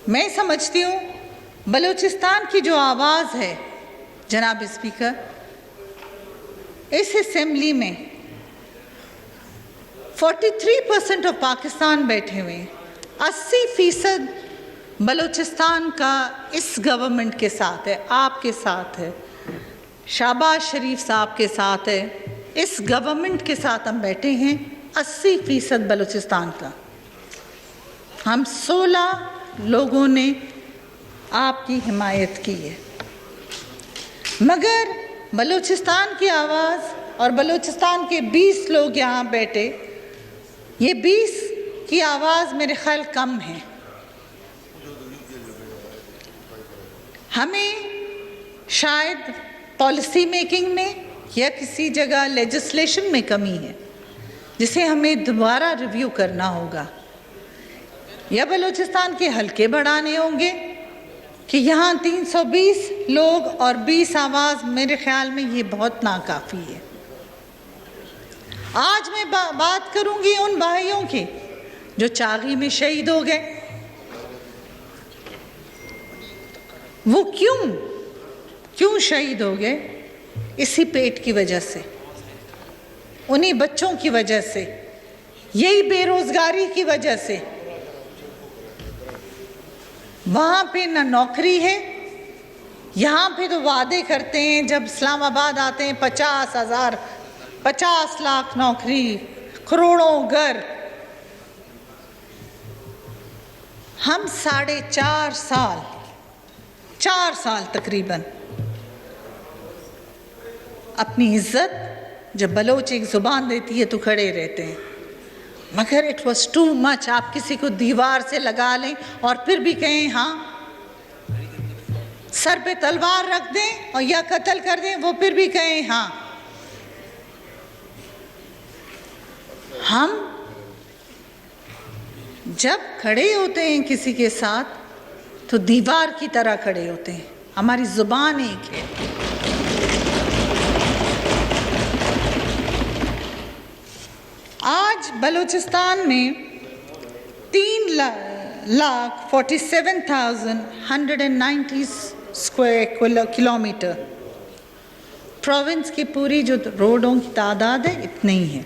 मैं समझती हूँ बलूचिस्तान की जो आवाज़ है जनाब स्पीकर, इस असेंबली में 43% ऑफ पाकिस्तान बैठे हुए हैं। 80% बलूचिस्तान का इस गवर्नमेंट के साथ है, आपके साथ है, शहबाज शरीफ साहब के साथ है, इस गवर्नमेंट के साथ हम बैठे हैं। 80% बलूचिस्तान का, हम 16 लोगों ने आपकी हिमायत की है। मगर बलूचिस्तान की आवाज़ और बलूचिस्तान के 20 लोग यहाँ बैठे, ये 20 की आवाज़ मेरे ख्याल कम है। हमें शायद पॉलिसी मेकिंग में या किसी जगह लेजिस्लेशन में कमी है जिसे हमें दोबारा रिव्यू करना होगा, या बलूचिस्तान के हल्के बढ़ाने होंगे कि यहाँ 320 लोग और 20 आवाज़, मेरे ख्याल में ये बहुत नाकाफ़ी है। आज मैं बात करूँगी उन भाइयों की जो चागी में शहीद हो गए। वो क्यों शहीद हो गए? इसी पेट की वजह से, उन्हीं बच्चों की वजह से, यही बेरोजगारी की वजह से। वहाँ पे ना नौकरी है, यहाँ पे तो वादे करते हैं, जब इस्लामाबाद आते हैं 50 लाख नौकरी, करोड़ों घर। हम 4 साल तकरीबन अपनी इज्जत, जब बलोच एक ज़ुबान देती है तो खड़े रहते हैं, मगर इट वॉज टू मच। आप किसी को दीवार से लगा लें और फिर भी कहें हाँ, सर पे तलवार रख दें और या कत्ल कर दें, वो फिर भी कहें हाँ। हम जब खड़े होते हैं किसी के साथ तो दीवार की तरह खड़े होते हैं। हमारी ज़ुबान एक है। आज बलूचिस्तान में 3,47,190 स्क्वायर किलोमीटर प्रोविंस की पूरी जो रोडों की तादाद है इतनी ही है,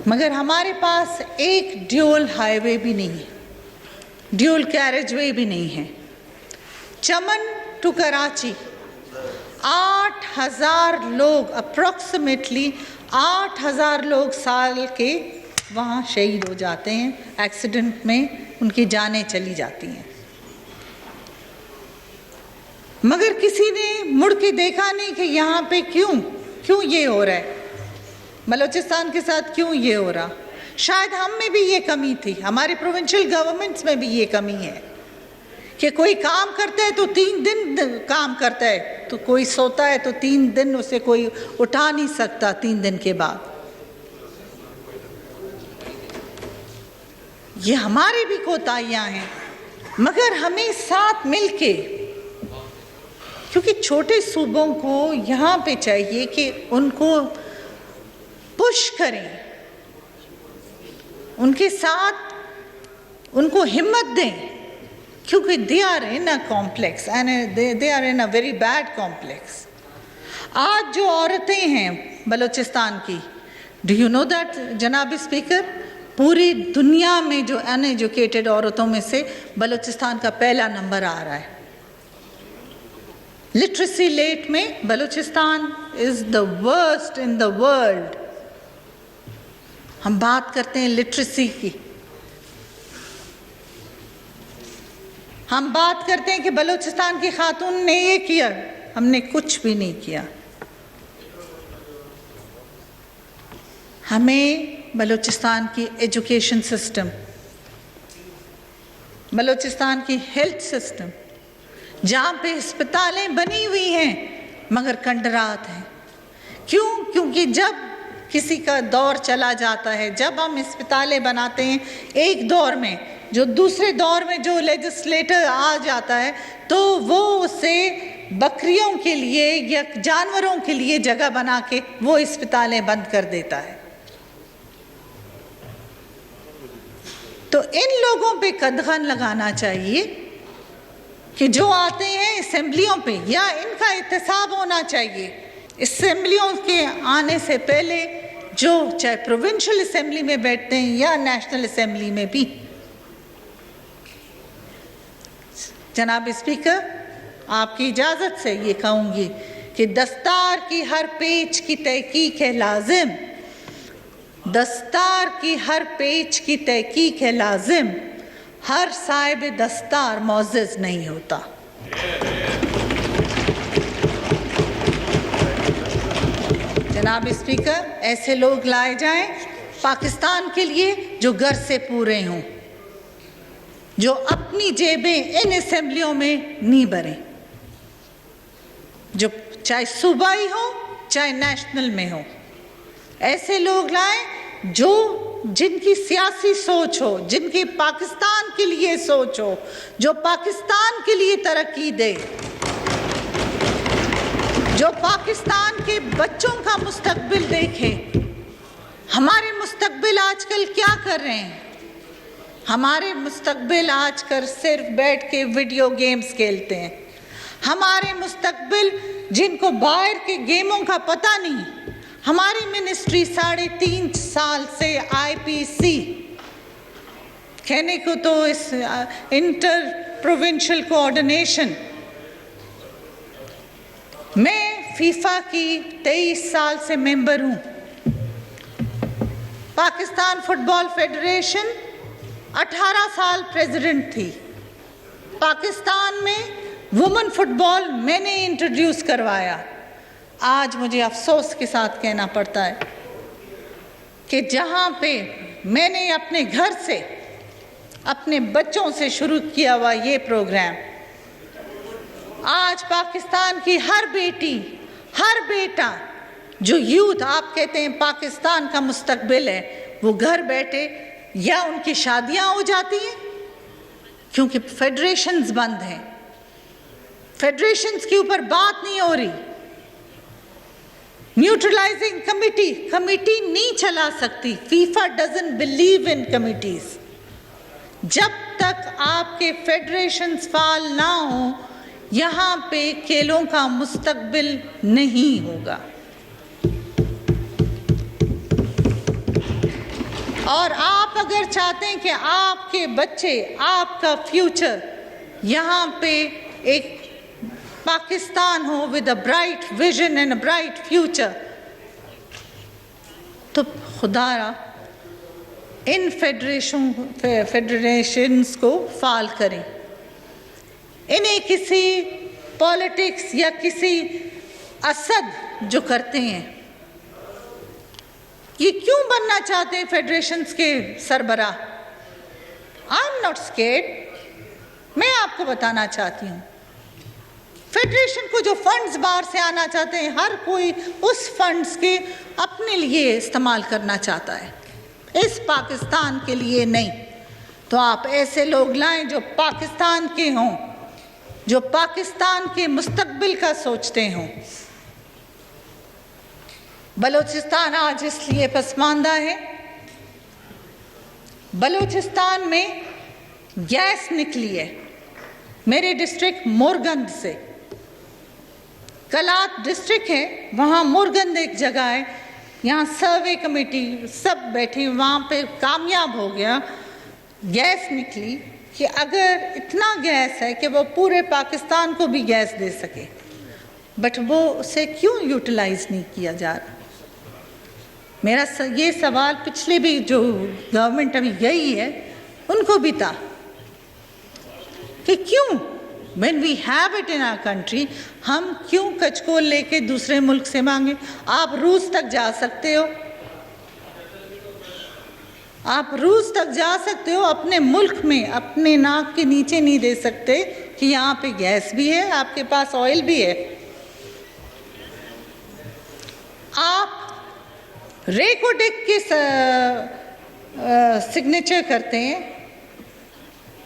मगर हमारे पास एक ड्यूल हाईवे भी नहीं है, ड्यूल कैरेजवे भी नहीं है। चमन टू कराची 8,000 लोग, अप्रॉक्सीमेटली 8,000 लोग साल के वहाँ शहीद हो जाते हैं, एक्सीडेंट में उनकी जानें चली जाती हैं। मगर किसी ने मुड़ के देखा नहीं कि यहाँ पे क्यों ये हो रहा है, बलूचिस्तान के साथ क्यों ये हो रहा। शायद हम में भी ये कमी थी, हमारे प्रोविंशियल गवर्नमेंट्स में भी ये कमी है कि कोई काम करता है तो 3 दिन काम करता है, तो कोई सोता है तो 3 दिन उसे कोई उठा नहीं सकता 3 दिन के बाद। ये हमारी भी कोताहियां हैं, मगर हमें साथ मिलके, क्योंकि छोटे सूबों को यहाँ पे चाहिए कि उनको पुश करें, उनके साथ उनको हिम्मत दें, क्योंकि they are in a complex and they are in a very bad complex. आज जो औरतें हैं बलूचिस्तान की, डू यू नो दैट जनाब स्पीकर, पूरी दुनिया में जो अनएजुकेटेड औरतों में से बलूचिस्तान का पहला नंबर आ रहा है। लिटरेसी रेट में Balochistan is the worst in the world. हम बात करते हैं लिटरेसी की, हम बात करते हैं कि बलूचिस्तान की खातून ने ये किया, हमने कुछ भी नहीं किया। हमें बलूचिस्तान की एजुकेशन सिस्टम, बलूचिस्तान की हेल्थ सिस्टम, जहाँ पे अस्पतालें बनी हुई हैं मगर खंडरात हैं। क्योंकि जब किसी का दौर चला जाता है, जब हम अस्पतालें बनाते हैं एक दौर में, जो दूसरे दौर में जो लेजिस्लेटर आ जाता है तो वो उसे बकरियों के लिए या जानवरों के लिए जगह बना के वो अस्पतालें बंद कर देता है। तो इन लोगों पे कदगन लगाना चाहिए कि जो आते हैं असेंबलियों पे, या इनका एहतसाब होना चाहिए असेंबलियों के आने से पहले, जो चाहे प्रोविंशियल असेंबली में बैठते हैं या नेशनल असेंबली में भी। जनाब स्पीकर, आपकी इजाज़त से ये कहूँगी कि दस्तार की हर पेज की तहकीक है लाजिम, दस्तार की हर पेज की तहकीक है लाजिम, हर साहिब दस्तार मौज़िज़ नहीं होता। जनाब स्पीकर, ऐसे लोग लाए जाएं पाकिस्तान के लिए जो घर से पूरे हों, जो अपनी जेबें इन असेंबलियों में नहीं भरें, जो चाहे सूबाई हो चाहे नेशनल में हो। ऐसे लोग लाएं जो जिनकी सियासी सोच हो, जिनकी पाकिस्तान के लिए सोच हो, जो पाकिस्तान के लिए तरक्की दे, जो पाकिस्तान के बच्चों का मुस्तकबिल देखे। हमारे मुस्तकबिल आजकल क्या कर रहे हैं? हमारे मुस्तकबिल आजकल सिर्फ बैठ के वीडियो गेम्स खेलते हैं। हमारे मुस्तकबिल जिनको बाहर के गेमों का पता नहीं। हमारी मिनिस्ट्री 3.5 साल से IPC, कहने को तो इस इंटर प्रोविंशियल कोऑर्डिनेशन, मैं फीफा की 23 साल से मेंबर हूँ। पाकिस्तान फुटबॉल फेडरेशन 18 साल प्रेसिडेंट थी। पाकिस्तान में वुमेन फुटबॉल मैंने इंट्रोड्यूस करवाया। आज मुझे अफसोस के साथ कहना पड़ता है कि जहाँ पे मैंने अपने घर से, अपने बच्चों से शुरू किया हुआ ये प्रोग्राम, आज पाकिस्तान की हर बेटी, हर बेटा, जो यूथ आप कहते हैं पाकिस्तान का मुस्तकबिल है, वो घर बैठे या उनकी शादियां हो जाती हैं क्योंकि फेडरेशंस बंद हैं। फेडरेशंस के ऊपर बात नहीं हो रही। न्यूट्रलाइजिंग कमिटी नहीं चला सकती। FIFA doesn't believe in committees. जब तक आपके फेडरेशंस फाल ना हो, यहाँ पे खेलों का मुस्तकबिल नहीं होगा। और आप अगर चाहते हैं कि आपके बच्चे, आपका फ्यूचर यहाँ पे एक पाकिस्तान हो with a bright vision and a bright future, तो खुदारा इन फेडरेशंस को फाल करें। इन्हें किसी पॉलिटिक्स या किसी असद जो करते हैं, ये क्यों बनना चाहते हैं फेडरेशंस के सरबराह? I am not scared. मैं आपको बताना चाहती हूँ, फेडरेशन को जो फंड्स बाहर से आना चाहते हैं, हर कोई उस फंड्स के अपने लिए इस्तेमाल करना चाहता है, इस पाकिस्तान के लिए नहीं। तो आप ऐसे लोग लाएं जो पाकिस्तान के हों, जो पाकिस्तान के मुस्तकबिल का सोचते हों। बलूचिस्तान आज इसलिए पसमानदा है, बलूचिस्तान में गैस निकली है मेरे डिस्ट्रिक्ट मोरगंद से। कलात डिस्ट्रिक्ट है, वहाँ मोरगंद एक जगह है, यहाँ सर्वे कमेटी सब बैठी, वहाँ पे कामयाब हो गया। गैस निकली कि अगर इतना गैस है कि वो पूरे पाकिस्तान को भी गैस दे सके, बट वो उसे क्यों यूटिलाइज नहीं किया जा रहा? मेरा ये सवाल पिछले भी जो गवर्नमेंट अभी गई है उनको भी था कि क्यों when we have it in our country, हम क्यों कचकोल लेके दूसरे मुल्क से मांगे? आप रूस तक जा सकते हो, आप रूस तक जा सकते हो, अपने मुल्क में अपने नाक के नीचे नहीं दे सकते कि यहाँ पे गैस भी है, आपके पास ऑयल भी है। आप रेकोडिक के सिग्नेचर करते हैं,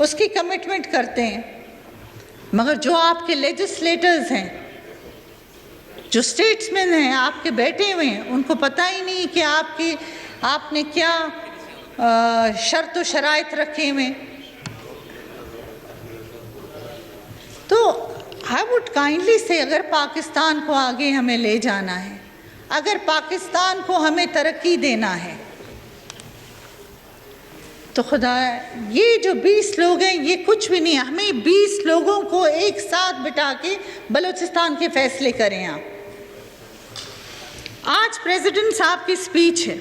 उसकी कमिटमेंट करते हैं, मगर जो आपके लेजिस्लेटर्स हैं, जो स्टेट्समैन हैं, आपके बैठे हुए हैं, उनको पता ही नहीं कि आपने क्या शर्त व शराइत रखे हुए। वुड काइंडली से, अगर पाकिस्तान को आगे हमें ले जाना है, अगर पाकिस्तान को हमें तरक्की देना है, तो खुदा ये जो 20 लोग हैं ये कुछ भी नहीं है। हमें 20 लोगों को एक साथ बिठा के बलूचिस्तान के फैसले करें। आप आज प्रेसिडेंट साहब की स्पीच है,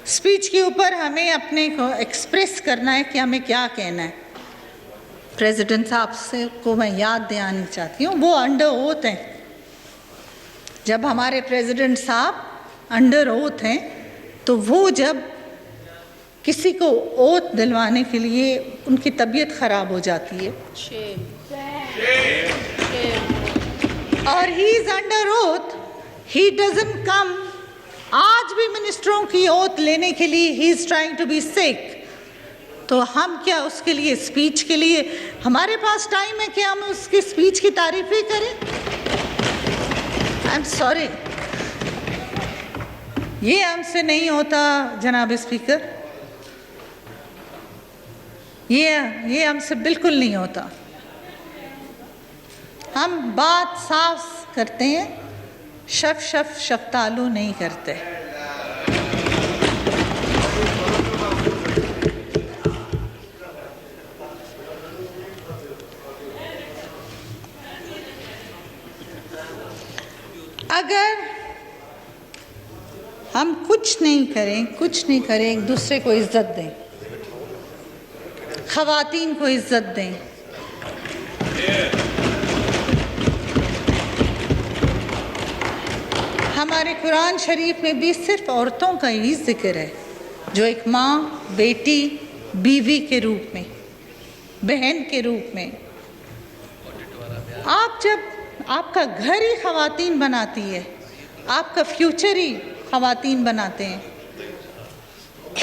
स्पीच के ऊपर हमें अपने को एक्सप्रेस करना है कि हमें क्या कहना है। प्रेसिडेंट साहब से को मैं याद दिलानी चाहती हूँ, वो अंडर ओथ हैं। जब हमारे प्रेसिडेंट साहब अंडर ओथ हैं तो वो जब किसी को ओथ दिलवाने के लिए उनकी तबीयत ख़राब हो जाती है और he is under oath, he doesn't come. आज भी मिनिस्टरों की ओथ लेने के लिए he is trying to be sick, तो हम क्या उसके लिए स्पीच के लिए हमारे पास टाइम है कि हम उसकी स्पीच की तारीफ ही करें? आई एम सॉरी, ये हमसे नहीं होता जनाब स्पीकर, ये हमसे बिल्कुल नहीं होता। हम बात साफ करते हैं, शफ्तालू नहीं करते। अगर हम कुछ नहीं करें, एक दूसरे को इज्जत दें, ख़वातीन को इज्जत दें, हमारे कुरान शरीफ में भी सिर्फ औरतों का ही जिक्र है, जो एक माँ, बेटी, बीवी के रूप में, बहन के रूप में। आप जब आपका घर ही ख़वातीन बनाती है, आपका फ्यूचर ही ख़वातीन बनाते हैं,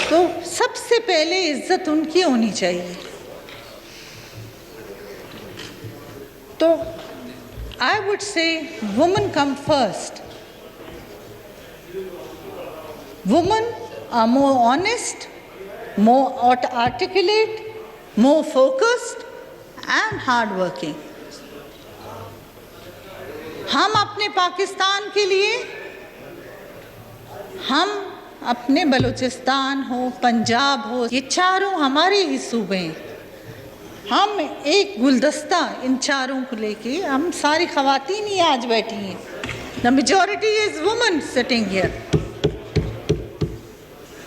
तो सबसे पहले इज्जत उनकी होनी चाहिए। तो I would say women come first. Women are more honest, more articulate, more focused and hardworking. हम अपने पाकिस्तान के लिए, हम अपने बलूचिस्तान हो, पंजाब हो, ये चारों हमारे ही सूबे हैं। हम एक गुलदस्ता इन चारों को लेके, हम सारी ख़वातीन ही आज बैठी हैं। The majority is women sitting here.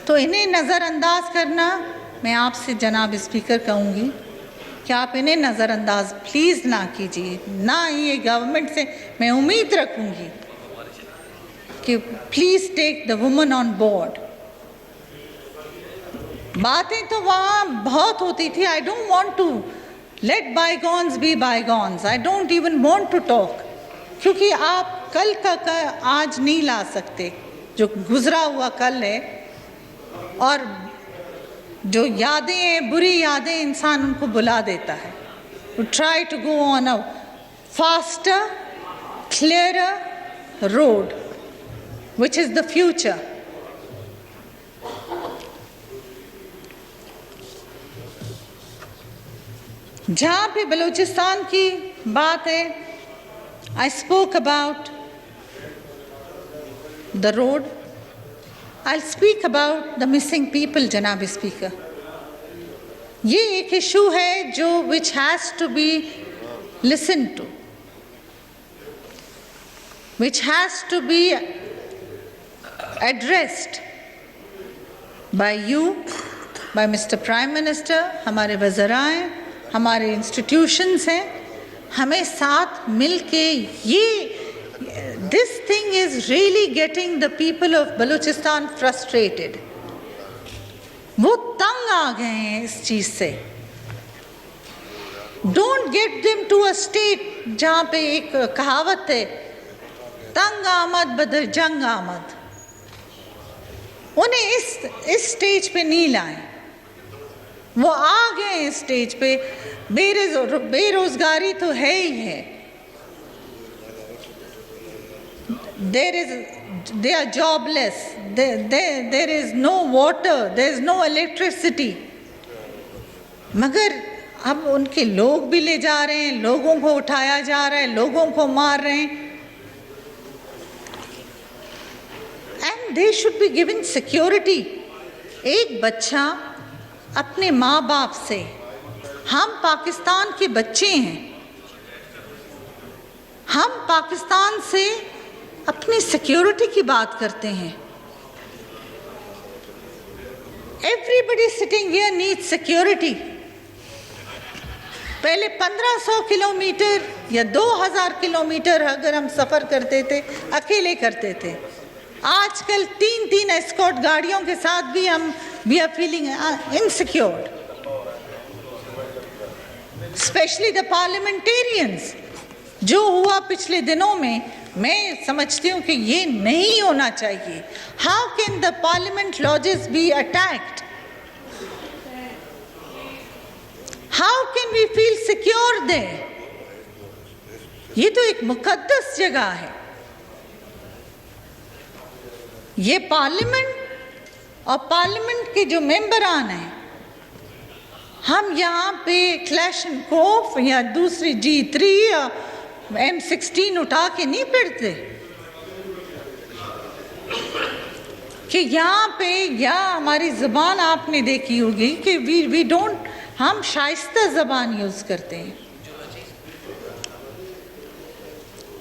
तो इन्हें नज़रअंदाज करना, मैं आपसे जनाब स्पीकर कहूँगी कि आप इन्हें नज़रअंदाज प्लीज़ ना कीजिए। ना ये गवर्नमेंट से मैं उम्मीद रखूँगी कि please take the women on board. बातें तो वहाँ बहुत होती थी, I don't want to let bygones be bygones, I don't even want to talk, क्योंकि आप कल का आज नहीं ला सकते। जो गुजरा हुआ कल है और जो यादें हैं, बुरी यादें, इंसान उनको बुला देता है। To try to go on a faster, clearer road which is the future. जहाँ पे बलूचिस्तान की बात है, I spoke about the road, I'll speak about the missing people, जनाब स्पीकर। ये एक इशू है जो which has to be listened to, which has to be addressed by you, by Mr. Prime Minister, हमारे वज़रा हैं, हमारे institutions हैं, हमें साथ मिल के ये this thing is really getting the people of Balochistan frustrated. वो तंग आ गए हैं इस चीज़ से। Don't get them to a state जहाँ पे एक कहावत है, तंग आमद बदर जंग आमद। उन्हें इस स्टेज पे नहीं लाएं। वो आ गए इस स्टेज पे, बेरोजगारी तो है ही है, they are jobless, there is no water, there is no electricity। मगर अब उनके लोग भी ले जा रहे हैं, लोगों को उठाया जा रहा है, लोगों को मार रहे हैं। And they should be given security. एक बच्चा अपने माँ बाप से, हम पाकिस्तान के बच्चे हैं, हम पाकिस्तान से अपनी सिक्योरिटी की बात करते हैं। Everybody sitting here needs security. पहले 1500 किलोमीटर या 2000 किलोमीटर अगर हम सफ़र करते थे, अकेले करते थे। आजकल 3-3 एस्कॉर्ट गाड़ियों के साथ भी हम we are feeling insecure, specially the parliamentarians. जो हुआ पिछले दिनों में, मैं समझती हूँ कि ये नहीं होना चाहिए। How can the parliament lodges be attacked? How can we feel secure there? ये तो एक मुकद्दस जगह है। ये पार्लियामेंट और पार्लियामेंट के जो मेंबरान हैं, हम यहाँ पे क्लैशनकोफ या दूसरी G3 या M16 उठा के नहीं फिरते कि यहाँ पे, या हमारी ज़बान आपने देखी होगी कि वी डोंट, हम शाइस्ता ज़बान यूज़ करते हैं।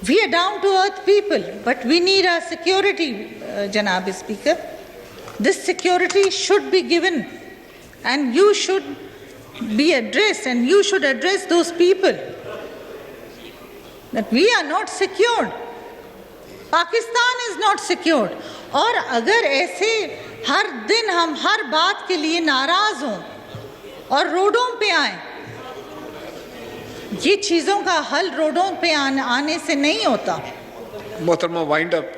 We are down to earth people, but we need our security, Janab Speaker. This security should be given, and you should be addressed, and you should address those people that we are not secured. Pakistan is not secured. और अगर ऐसे हर दिन हम हर बात के लिए नाराज हों और रोडों पे आए, ये चीज़ों का हल रोडों पे आने से नहीं होता। मोहतरमा वाइंड अप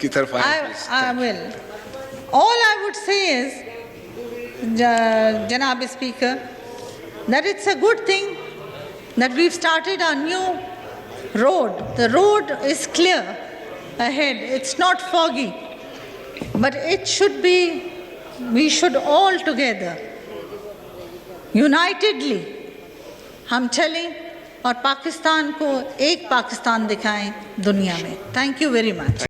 की तरफ आए। I will. All I would say is, Janab Speaker, that it's a good thing that we've started our new road. The road is clear ahead. It's not foggy, but it should be. We should all together, unitedly, हम चलें और पाकिस्तान को एक पाकिस्तान दिखाएं दुनिया में। Thank you very much.